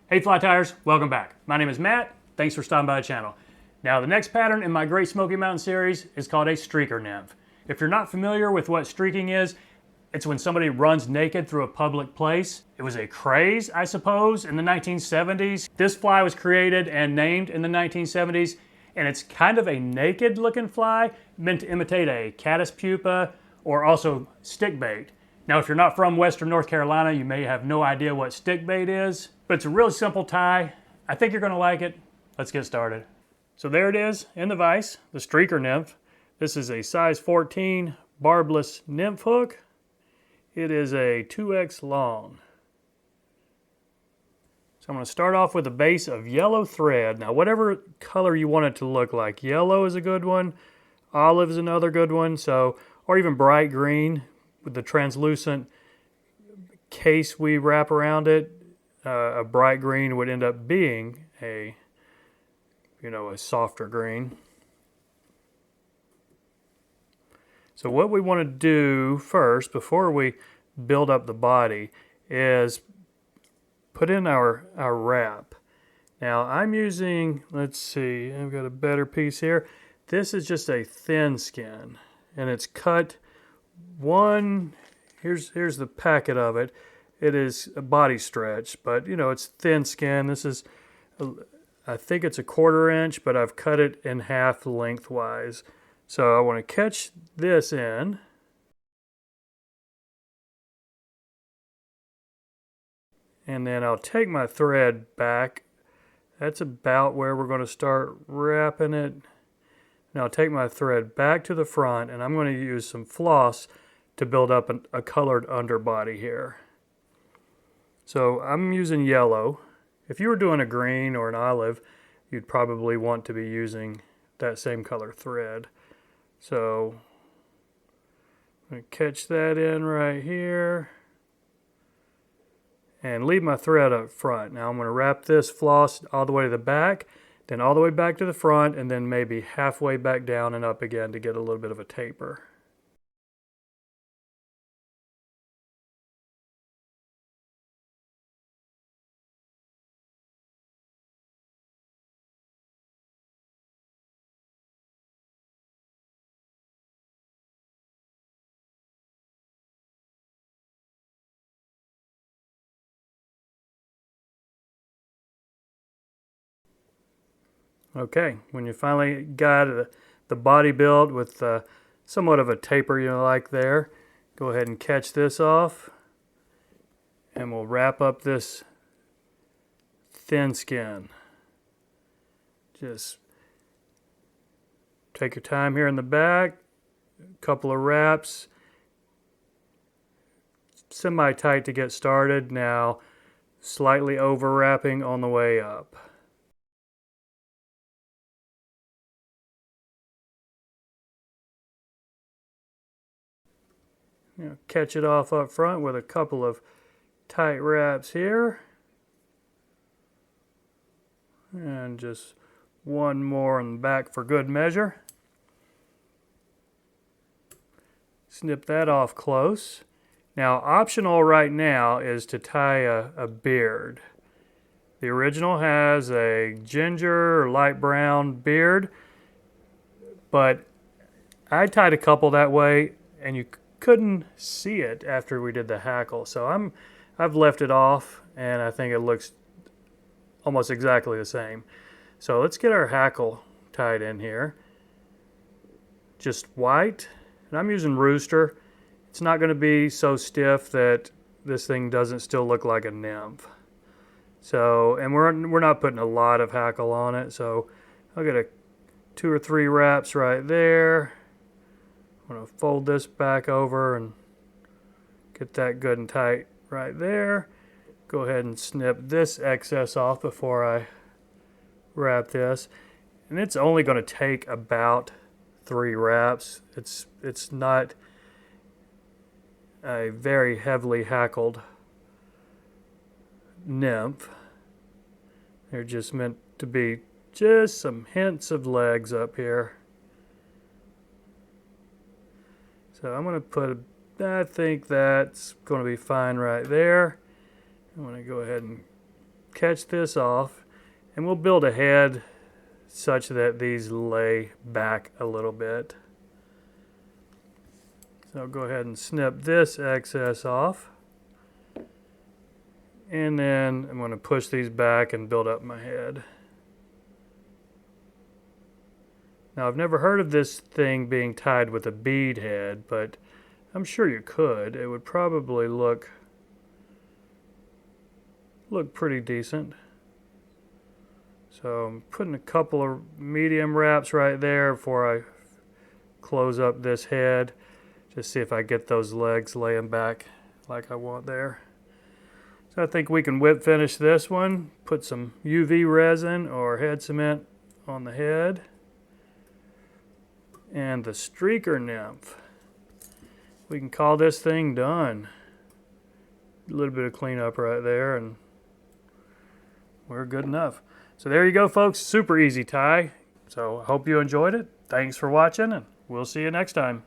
Hey fly tires, welcome back. My name is Matt, thanks for stopping by the channel. Now the next pattern in my Great Smoky Mountain series is called a streaker nymph. If you're not familiar with what streaking is, it's when somebody runs naked through a public place. It was a craze, I suppose, in the 1970s. This fly was created and named in the 1970s, and it's kind of a naked looking fly, meant to imitate a caddis pupa or also stickbait. Now, if you're not from Western North Carolina, you may have no idea what stickbait is, but it's a really simple tie. I think you're gonna like it. Let's get started. So there it is in the vise, the streaker nymph. This is a size 14 barbless nymph hook. It is a 2X long. So I'm gonna start off with a base of yellow thread. Now, whatever color you want it to look like. Yellow is a good one, olive is another good one, or even bright green. With the translucent case we wrap around it, a bright green would end up being a softer green. So what we want to do first, before we build up the body, is put in our wrap. Now I'm using, let's see, I've got a better piece here. This is just a thin skin, and it's cut here's the packet of it. It is a body stretch, but it's thin skin. This is, I think it's a 1/4 inch, but I've cut it in half lengthwise. So I want to catch this in. And then I'll take my thread back. That's about where we're going to start wrapping it. Now I'll take my thread back to the front, and I'm going to use some floss to build up a colored underbody here. So I'm using yellow. If you were doing a green or an olive, you'd probably want to be using that same color thread. So I'm going to catch that in right here and leave my thread up front. Now I'm going to wrap this floss all the way to the back, then all the way back to the front, and then maybe halfway back down and up again to get a little bit of a taper. Okay, when you finally got the body built with somewhat of a taper like there, go ahead and catch this off, and we'll wrap up this thin skin. Just take your time here in the back, a couple of wraps, semi-tight to get started. Now slightly over wrapping on the way up. Catch it off up front with a couple of tight wraps here. And just one more in the back for good measure. Snip that off close. Now, optional right now is to tie a beard. The original has a ginger or light brown beard, but I tied a couple that way, and you couldn't see it after we did the hackle, so I've left it off, and I think it looks almost exactly the same. So let's get our hackle tied in here. Just white, and I'm using rooster. It's not going to be so stiff that this thing doesn't still look like a nymph. So, and we're not putting a lot of hackle on it, so I'll get 2 or 3 wraps right there. I'm going to fold this back over and get that good and tight right there. Go ahead and snip this excess off before I wrap this. And it's only going to take about 3 wraps. It's not a very heavily hackled nymph. They're just meant to be just some hints of legs up here. So I'm going to put, I think that's going to be fine right there. I'm going to go ahead and catch this off, and we'll build a head such that these lay back a little bit. So I'll go ahead and snip this excess off. And then I'm going to push these back and build up my head. Now I've never heard of this thing being tied with a bead head, but I'm sure you could. It would probably look pretty decent. So I'm putting a couple of medium wraps right there before I close up this head. Just see if I get those legs laying back like I want there. So I think we can whip finish this one. Put some UV resin or head cement on the head. And the streaker nymph. We can call this thing done. A little bit of cleanup right there and we're good enough. So there you go, folks. Super easy tie. So I hope you enjoyed it. Thanks for watching, and we'll see you next time.